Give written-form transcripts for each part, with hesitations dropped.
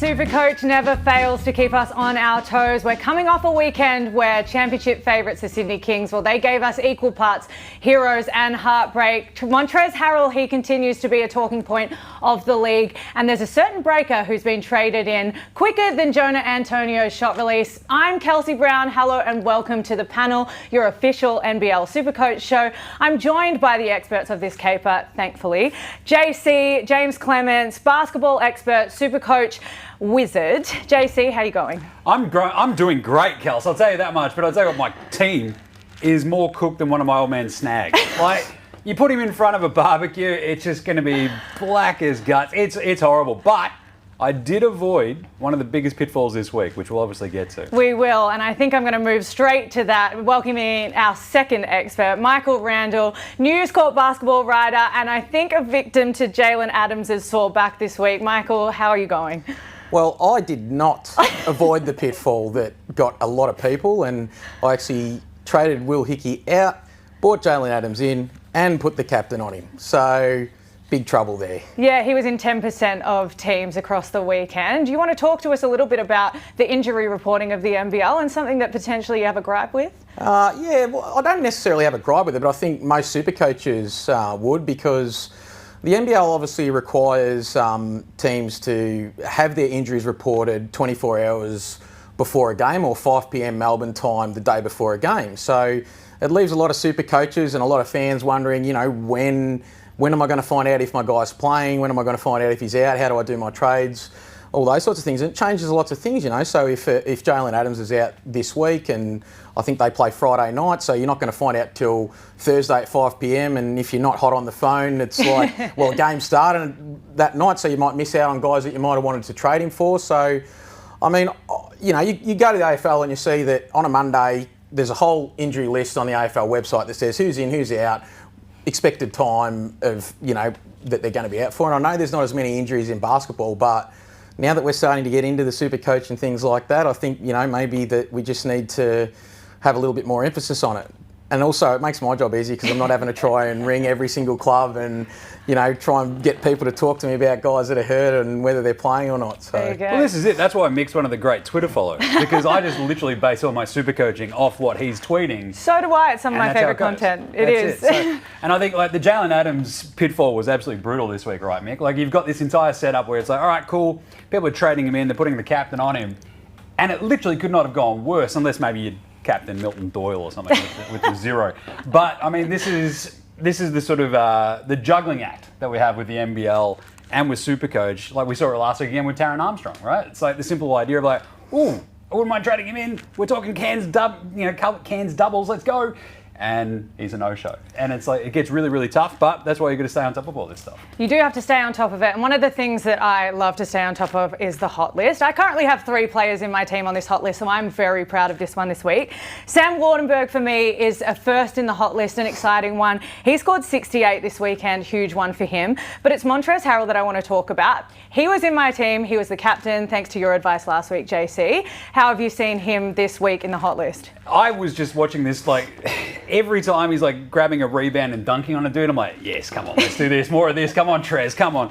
SuperCoach never fails to keep us on our toes. We're coming off a weekend where championship favourites, the Sydney Kings, well, they gave us equal parts heroes and heartbreak. Montrezl Harrell, he continues to be a talking point of the league. And there's a certain breaker who's been traded in quicker than Jonah Antonio's shot release. I'm Kelsey Brown. Hello and welcome to the panel, your official NBL SuperCoach show. I'm joined by the experts of this caper, thankfully. JC, James Clements, basketball expert, SuperCoach wizard. JC, how you going? I'm doing great, Kels. I'll tell you that much. But I'll tell you what, my team is more cooked than one of my old man's snags. Like, you put him in front of a barbecue, it's just going to be black as guts. It's horrible. But I did avoid one of the biggest pitfalls this week, which we'll obviously get to. We will, and I think I'm going to move straight to that, welcoming our second expert, Michael Randall, News Corp basketball writer, and I think a victim to Jalen Adams' sore back this week. Michael, how are you going? Well, I did not avoid the pitfall that got a lot of people, and I actually traded Will Hickey out, brought Jalen Adams in, and put the captain on him. So big trouble there. Yeah, he was in 10% of teams across the weekend. Do you want to talk to us a little bit about the injury reporting of the NBL and something that potentially you have a gripe with? Yeah, well, I don't necessarily have a gripe with it, but I think most super coaches would, because the NBL obviously requires teams to have their injuries reported 24 hours before a game, or 5 p.m. Melbourne time the day before a game. So it leaves a lot of super coaches and a lot of fans wondering, you know, when am I going to find out if my guy's playing? When am I going to find out if he's out? How do I do my trades? All those sorts of things. And it changes lots of things, you know. So if Jalen Adams is out this week, and I think they play Friday night, so you're not going to find out till Thursday at 5 p.m. And if you're not hot on the phone, it's like, well, game started that night, so you might miss out on guys that you might have wanted to trade him for. So, I mean, you know, you go to the AFL and you see that on a Monday, there's a whole injury list on the AFL website that says who's in, who's out, expected time of, you know, that they're going to be out for. And I know there's not as many injuries in basketball, but now that we're starting to get into the super coach and things like that, I think, you know, maybe that we just need to have a little bit more emphasis on it. And also it makes my job easy because I'm not having to try and ring every single club and, you know, try and get people to talk to me about guys that are hurt and whether they're playing or not. So, there you go. Well, this is it. That's why Mick's one of the great Twitter followers, because I just literally base all my super coaching off what he's tweeting. So do I. It's some of my favourite content. It is. So, and I think like the Jalen Adams pitfall was absolutely brutal this week, right, Mick? Like, you've got this entire setup where it's like, all right, cool. People are trading him in. They're putting the captain on him. And it literally could not have gone worse, unless maybe you'd captain Milton Doyle or something with the zero. But I mean, this is the sort of the juggling act that we have with the NBL and with SuperCoach. Like we saw it last week again with Taron Armstrong, right? It's like the simple idea of like, ooh, I wouldn't mind trading him in. We're talking cans doubles, let's go. And he's a no-show. And it's like, it gets really, really tough, but that's why you've got to stay on top of all this stuff. You do have to stay on top of it. And one of the things that I love to stay on top of is the hot list. I currently have 3 players in my team on this hot list, so I'm very proud of this one this week. Sam Wardenberg, for me, is a first in the hot list, an exciting one. He scored 68 this weekend, huge one for him. But it's Montrezl Harrell that I want to talk about. He was in my team. He was the captain, thanks to your advice last week, JC. How have you seen him this week in the hot list? I was just watching this, like, every time he's like grabbing a rebound and dunking on a dude, I'm like, yes, come on, let's do this, more of this, come on, Trez, come on.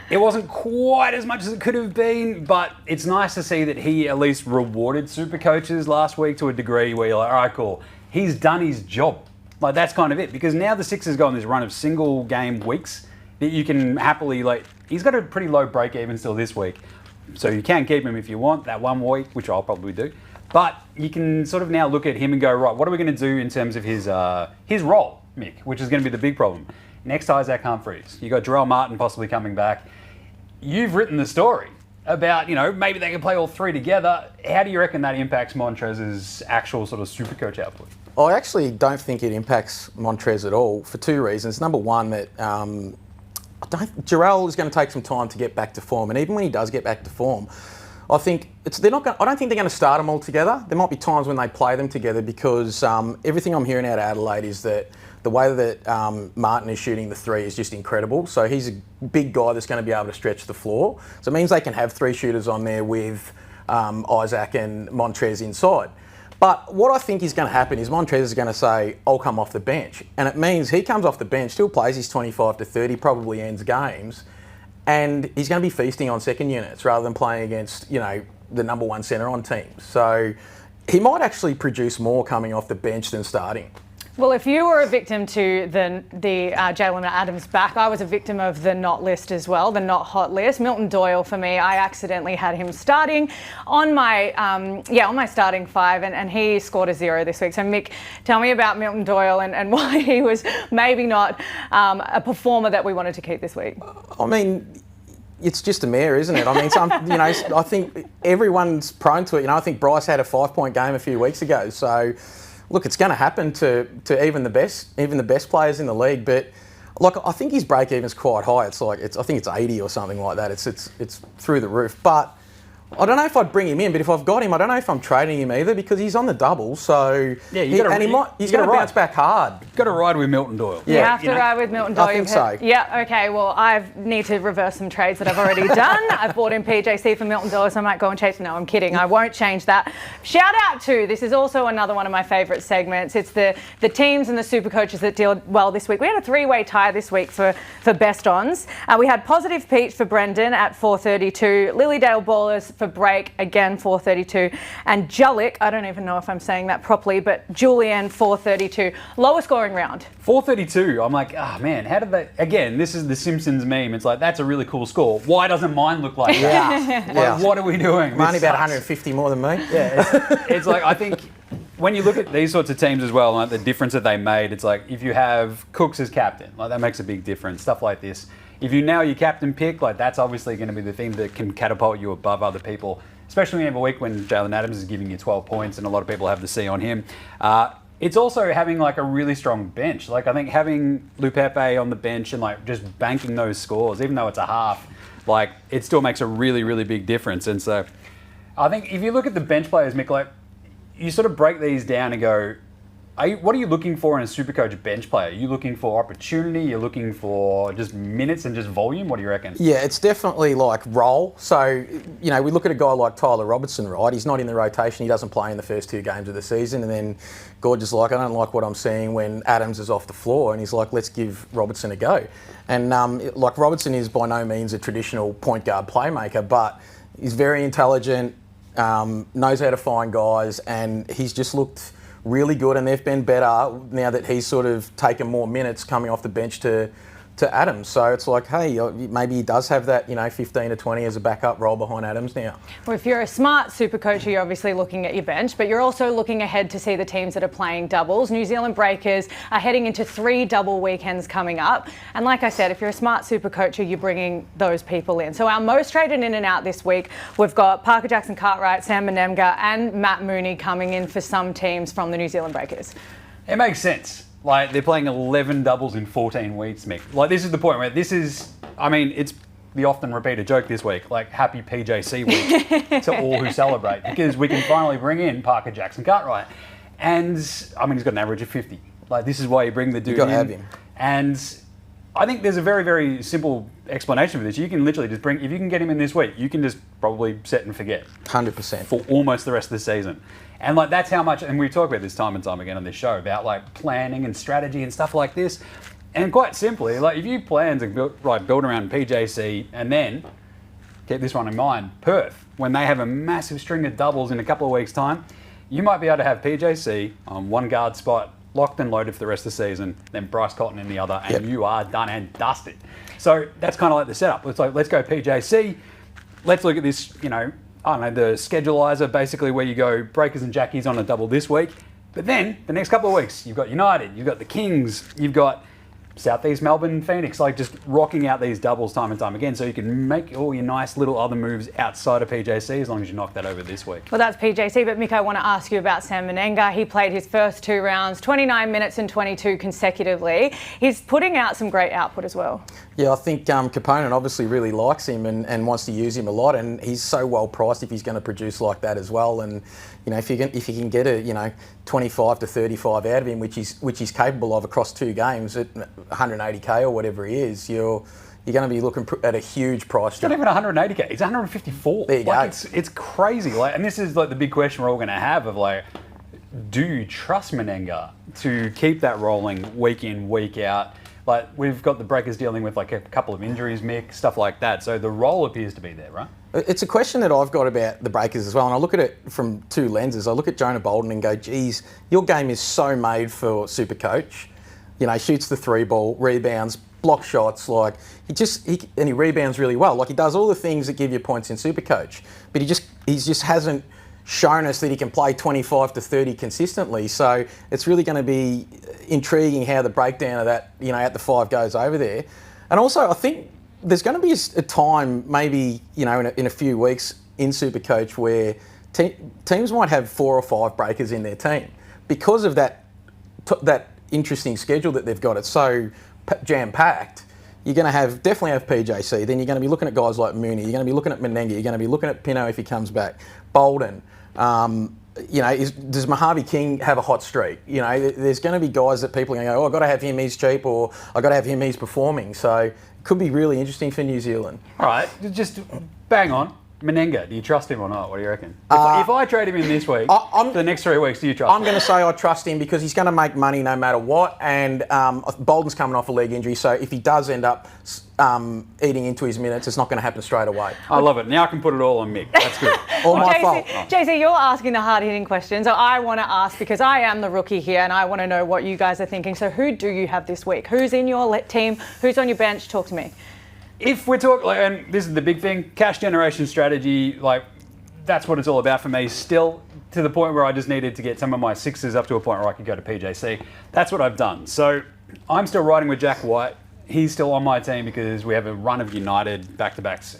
It wasn't quite as much as it could have been, but it's nice to see that he at least rewarded super coaches last week to a degree where you're like, all right, cool, he's done his job. Like, that's kind of it, because now the Sixers go on this run of single game weeks that you can happily, like, he's got a pretty low break even still this week, so you can keep him if you want that one week, which I'll probably do. But you can sort of now look at him and go, right, what are we going to do in terms of his role, Mick, which is going to be the big problem. Next, Isaac Humphries. You got Jarrell Martin possibly coming back. You've written the story about, you know, maybe they can play all 3 together. How do you reckon that impacts Montrez's actual sort of super coach output? I actually don't think it impacts Montrezl at all for 2 reasons. Number one, that Jarrell is going to take some time to get back to form, and even when he does get back to form, I think I don't think they're going to start them all together. There might be times when they play them together, because everything I'm hearing out of Adelaide is that the way that Martin is shooting the 3 is just incredible. So he's a big guy that's going to be able to stretch the floor. So it means they can have 3 shooters on there with Isaac and Montrez inside. But what I think is going to happen is Montrez is going to say, I'll come off the bench. And it means he comes off the bench, still plays his 25 to 30, probably ends games. and he's going to be feasting on second units rather than playing against, the number one centre on teams. So he might actually produce more coming off the bench than starting. Well, if you were a victim to the Jalen Adams back, I was a victim of the not list as well, the not hot list. Milton Doyle, for me, I accidentally had him starting on my starting five, and he scored a 0 this week. So Mick, tell me about Milton Doyle and why he was maybe not a performer that we wanted to keep this week. I mean, it's just a mare, isn't it? I mean, I think everyone's prone to it. I think Bryce had a 5-point game a few weeks ago, so. Look, it's going to happen to even the best players in the league. But look, I think his break even's quite high. I think it's 80 or something like that. It's through the roof. But I don't know if I'd bring him in. But if I've got him, I don't know if I'm trading him either because he's on the double. So yeah, he's going to bounce back hard. You've got to ride with Milton Doyle. You have to ride with Milton Doyle. I think so. Yeah. Okay. Well, I need to reverse some trades that I've already done. I've bought in PJC for Milton Doyle, so I might go and chase. No, I'm kidding. I won't change that. Shout out to, this is also another one of my favourite segments. It's the teams and the super coaches that did well this week. We had a 3-way tie this week for best ons. We had Positive Peach for Brendan at 432, Lilydale Ballers for Break again 432, and Jullick, I don't even know if I'm saying that properly, but Julian 432. Lower scoring round. 432. I'm like, man, how did they? Again, this is the Simpsons meme. It's like, that's a really cool score. Why doesn't mine look like that? Yeah. What are we doing? I'm only about 150 more than me. Yeah, it's like, I think when you look at these sorts of teams as well, like the difference that they made, it's like if you have Cooks as captain, like that makes a big difference. Stuff like this. If you nail your captain pick, like that's obviously going to be the thing that can catapult you above other people, especially when you have a week when Jalen Adams is giving you 12 points and a lot of people have the C on him. It's also having like a really strong bench. Like I think having Lupepe on the bench and like just banking those scores, even though it's a half, like it still makes a really, really big difference. And so I think if you look at the bench players, Mick, like you sort of break these down and go, what are you looking for in a Supercoach bench player? Are you looking for opportunity? You're looking for just minutes and just volume? What do you reckon? Yeah, it's definitely like role. So, we look at a guy like Tyler Robertson, right? He's not in the rotation. He doesn't play in the first 2 games of the season. And then Gorge is like, I don't like what I'm seeing when Adams is off the floor. And he's like, let's give Robertson a go. And like Robertson is by no means a traditional point guard playmaker, but he's very intelligent, knows how to find guys, and he's just looked really good, and they've been better now that he's sort of taken more minutes coming off the bench to Adams. So it's like, hey, maybe he does have that, 15 to 20 as a backup role behind Adams now. Well, if you're a smart super coach, you're obviously looking at your bench, but you're also looking ahead to see the teams that are playing doubles. New Zealand Breakers are heading into 3 double weekends coming up. And like I said, if you're a smart super coach, you're bringing those people in. So our most traded in and out this week, we've got Parker Jackson Cartwright, Sam Menemga and Matt Mooney coming in for some teams from the New Zealand Breakers. It makes sense. Like, they're playing 11 doubles in 14 weeks, Mick. Like, this is the point where it's the often repeated joke this week, like, happy PJC week to all who celebrate, because we can finally bring in Parker Jackson Cartwright. And, he's got an average of 50. Like, this is why you bring the dude in. You've got to have him. And I think there's a very, very simple explanation for this. You can literally just if you can get him in this week, you can just probably set and forget. 100%. For almost the rest of the season. And like that's how much, and we talk about this time and time again on this show about like planning and strategy and stuff like this. And quite simply, like if you plan to build around PJC and then keep this one in mind, Perth, when they have a massive string of doubles in a couple of weeks' time, you might be able to have PJC on one guard spot, locked and loaded for the rest of the season, then Bryce Cotton in the other, and you are done and dusted. So that's kind of like the setup. It's like, let's go PJC. Let's look at this, the schedulizer, basically where you go Breakers and Jackies on a double this week. But then, the next couple of weeks, you've got United, you've got the Kings, you've got Southeast Melbourne, Phoenix, like just rocking out these doubles time and time again, so you can make all your nice little other moves outside of PJC as long as you knock that over this week. Well, that's PJC, but Mick, I want to ask you about Sam Menemga. He played his first 2 rounds, 29 minutes and 22 consecutively. He's putting out some great output as well. Yeah, I think Capone obviously really likes him and wants to use him a lot, and he's so well priced if he's going to produce like that as well. And if you can get a 25 to 35 out of him, which he's capable of across 2 games at 180k or whatever he is, you're going to be looking at a huge price. It's not even 180k. It's 154. There you go. It's crazy. And this is the big question we're all going to have of do you trust Menemga to keep that rolling week in, week out? Like, we've got the Breakers dealing with like a couple of injuries, Mick, stuff like that. So the role appears to be there, right? It's a question that I've got about the Breakers as well, and I look at it from two lenses. I look at Jonah Bolden and go, geez, your game is so made for SuperCoach. You know, shoots the 3-ball, rebounds, block shots, like he rebounds really well. Like, he does all the things that give you points in SuperCoach, but he just hasn't shown us that he can play 25 to 30 consistently. So it's really going to be intriguing how the breakdown of that, you know, at the 5 goes over there. And also, I think there's going to be a time, maybe, you know, in a few weeks in SuperCoach where teams might have 4 or 5 breakers in their team because of that interesting schedule that they've got. It's so jam-packed. You're going to definitely have PJC. Then you're going to be looking at guys like Mooney. You're going to be looking at Menenga. You're going to be looking at Pino if he comes back. Bolden. You know, does Mojave King have a hot streak? You know, there's going to be guys that people are going to go, oh, I've got to have him, he's cheap, or I've got to have him, he's performing. So it could be really interesting for New Zealand. All right, just bang on. Menenga, do you trust him or not? What do you reckon? If I trade him in this week, for the next 3 weeks, do you trust him? I'm going to say I trust him because he's going to make money no matter what. And Bolden's coming off a leg injury, so if he does end up eating into his minutes, it's not going to happen straight away. I love it. Now I can put it all on Mick. That's good. All my fault. JC, you're asking the hard-hitting questions. So I want to ask, because I am the rookie here, and I want to know what you guys are thinking. So who do you have this week? Who's in your team? Who's on your bench? Talk to me. If we're talking, and this is the big thing, cash generation strategy, like, that's what it's all about for me. Still, to the point where I just needed to get some of my 6s up to a point where I could go to PJC. That's what I've done. So I'm still riding with Jack White. He's still on my team because we have a run of United back-to-backs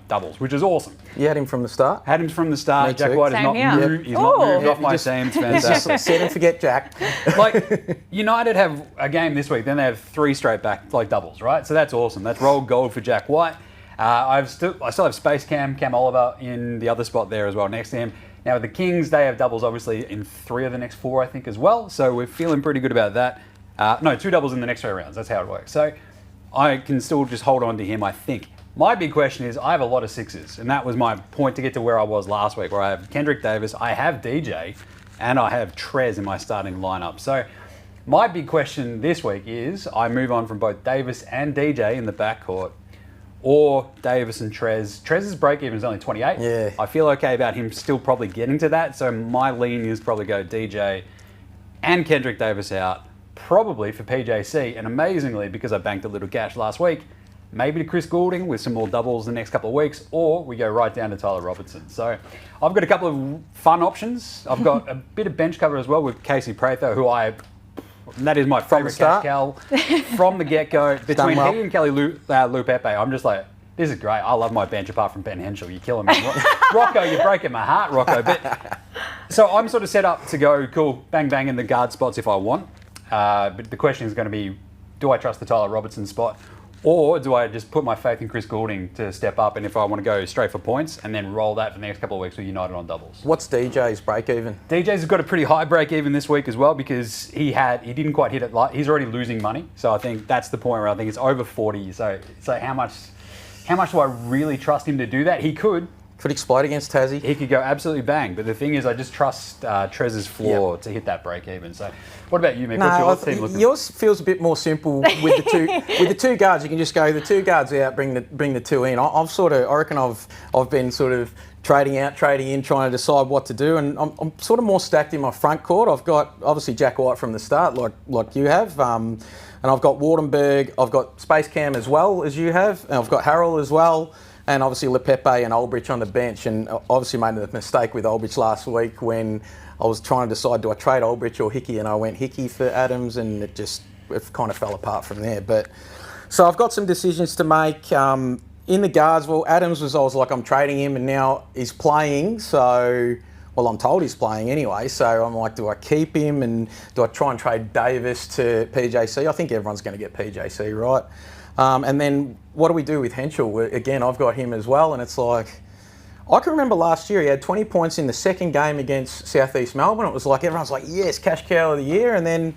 doubles, which is awesome. You had him from the start? Had him from the start. Me Jack too. White is not moved. He's not moved off my team. It's fantastic. Set and forget Jack. Like, United have a game this week, then they have 3 straight back like doubles, right? So that's awesome. That's rolled gold for Jack White. I still have Space Cam Oliver in the other spot there as well next to him. Now with the Kings, they have doubles obviously in 3 of the next 4, I think, as well. So we're feeling pretty good about that. No, 2 doubles in the next 3 rounds. That's how it works. So I can still just hold on to him, I think. My big question is, I have a lot of 6s, and that was my point to get to where I was last week, where I have Kendrick Davis, I have DJ, and I have Trez in my starting lineup. So my big question this week is, I move on from both Davis and DJ in the backcourt, or Davis and Trez. Trez's break-even is only 28. Yeah. I feel okay about him still probably getting to that, so my lean is probably go DJ and Kendrick Davis out, probably for PJC, and amazingly, because I banked a little cash last week, maybe to Chris Goulding with some more doubles the next couple of weeks, or we go right down to Tyler Robertson. So I've got a couple of fun options. I've got a bit of bench cover as well with Casey Prather, that is my favourite cash cow from the get-go. Between he and Kelly Lou Pepe, I'm just like, this is great. I love my bench apart from Ben Henschel. You're killing me. Rocco, you're breaking my heart, Rocco. But, so I'm sort of set up to go, cool, bang, bang in the guard spots if I want. But the question is going to be, do I trust the Tyler Robertson spot? Or do I just put my faith in Chris Goulding to step up, and if I want to go straight for points and then roll that for the next couple of weeks with United on doubles? What's DJ's break even? DJ's got a pretty high break even this week as well, because he didn't quite hit it. He's already losing money, so I think that's the point where I think it's over 40. So how much do I really trust him to do that? He could explode against Tassie. He could go absolutely bang, but the thing is, I just trust Trez's floor to hit that break even. So, what about you, Mick? What's your team looking? Yours feels a bit more simple with the two guards. You can just go the 2 guards out, bring the 2 in. I reckon I've been sort of trading out, trading in, trying to decide what to do, and I'm sort of more stacked in my front court. I've got obviously Jack White from the start, like you have. And I've got Wardenberg, I've got Space Cam as well as you have, and I've got Harrell as well. And obviously Lepepe and Olbrich on the bench, and obviously made a mistake with Olbrich last week when I was trying to decide, do I trade Olbrich or Hickey, and I went Hickey for Adams, and it kind of fell apart from there. But so I've got some decisions to make. In the guards, well, Adams I was like, I'm trading him, and now he's playing, so, well, I'm told he's playing anyway, so I'm like, do I keep him, and do I try and trade Davis to PJC? I think everyone's going to get PJC, right? And then what do we do with Henschel? Again, I've got him as well, and it's like, I can remember last year he had 20 points in the second game against South East Melbourne. It was like everyone's like, yes, cash cow of the year, and then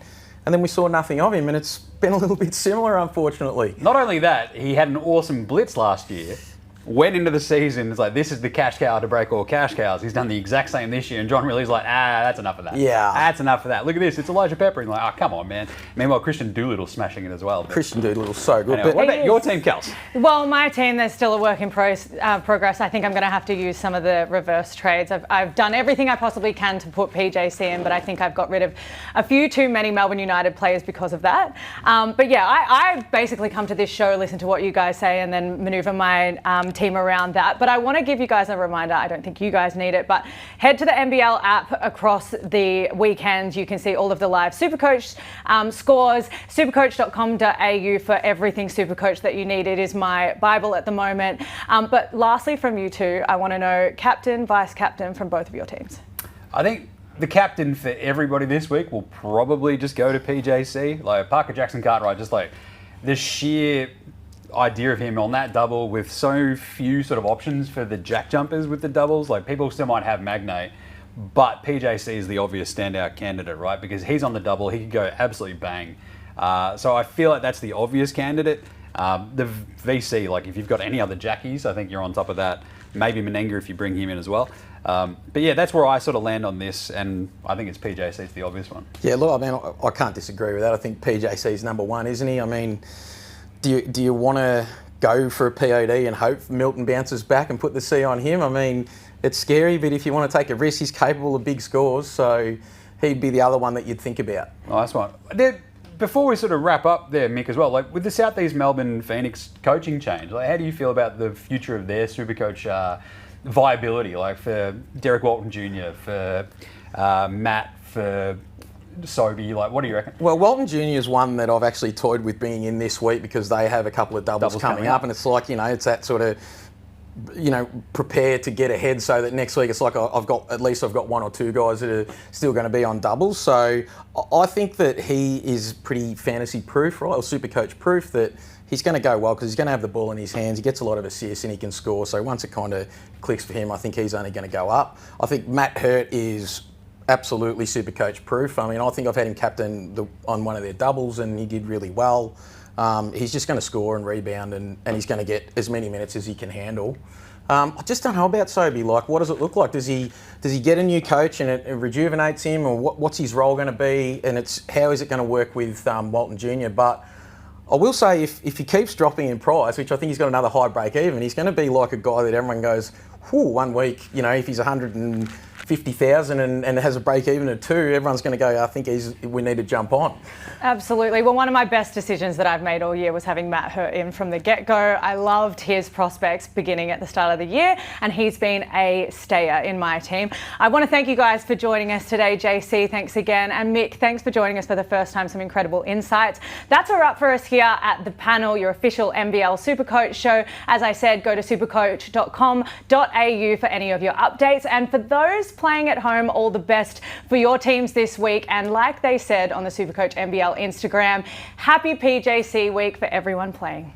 we saw nothing of him, and it's been a little bit similar, unfortunately. Not only that, he had an awesome blitz last year, went into the season, it's like, this is the cash cow to break all cash cows. He's done the exact same this year, and John Riley's like, that's enough of that. Yeah. That's enough of that. Look at this, it's Elijah Pepper. And like, come on, man. Meanwhile, Christian Doolittle's smashing it as well. But Christian Doolittle's so good. anyway, what about your team, Kels? Well, my team, there's still a work in progress. I think I'm going to have to use some of the reverse trades. I've done everything I possibly can to put PJC in, but I think I've got rid of a few too many Melbourne United players because of that. But yeah, I basically come to this show, listen to what you guys say, and then maneuver my team around that. But I want to give you guys a reminder. I don't think you guys need it, but head to the NBL app across the weekend. You can see all of the live SuperCoach scores, supercoach.com.au for everything SuperCoach that you need. It is my Bible at the moment. But lastly, from you two, I want to know captain, vice captain from both of your teams. I think the captain for everybody this week will probably just go to PJC. Like Parker Jackson Cartwright, just like the sheer idea of him on that double with so few sort of options for the jack jumpers with the doubles. Like people still might have Magnate, but PJC is the obvious standout candidate, right? Because he's on the double, he could go absolutely bang. So I feel like that's the obvious candidate. The VC, like if you've got any other jackies, I think you're on top of that. Maybe Menenga if you bring him in as well. But yeah, that's where I sort of land on this, and I think it's PJC's the obvious one. Yeah, look, I mean, I can't disagree with that. I think PJC's number one, isn't he? I mean, do you want to go for a POD and hope Milton bounces back and put the C on him? I mean, it's scary, but if you want to take a risk, he's capable of big scores, so he'd be the other one that you'd think about. Nice one. Before we sort of wrap up there, Mick, as well, like with the Southeast Melbourne Phoenix coaching change, like how do you feel about the future of their Supercoach viability? Like for Derek Walton Jr., for Matt, for Sobey, like what do you reckon? Well, Walton Jr. is one that I've actually toyed with being in this week because they have a couple of doubles coming up, and it's like, it's that sort of, prepare to get ahead so that next week it's like I've got one or two guys that are still going to be on doubles. So I think that he is pretty fantasy proof, right, or Supercoach proof, that he's going to go well because he's going to have the ball in his hands. He gets a lot of assists and he can score. So once it kind of clicks for him, I think he's only going to go up. I think Matt Hurt is absolutely Supercoach proof. I mean, I think I've had him captain on one of their doubles and he did really well. He's just going to score and rebound and he's going to get as many minutes as he can handle. I just don't know about Sobey. Like, what does it look like? Does he get a new coach and it rejuvenates him, or what's his role going to be? And how is it going to work with Walton Jr.? But I will say, if he keeps dropping in price, which I think he's got another high break even, he's going to be like a guy that everyone goes, whew, 1 week, if he's 150,000 and has a break even at 2, everyone's going to go, I think we need to jump on. Absolutely. Well, one of my best decisions that I've made all year was having Matt Hurt in from the get-go. I loved his prospects beginning at the start of the year, and he's been a stayer in my team. I want to thank you guys for joining us today. JC, thanks again. And Mick, thanks for joining us for the first time. Some incredible insights. That's a wrap for us here at The Panel, your official NBL Supercoach show. As I said, go to supercoach.com.au for any of your updates. And for those playing at home, all the best for your teams this week. And like they said on the SuperCoach NBL Instagram, happy PJC week for everyone playing.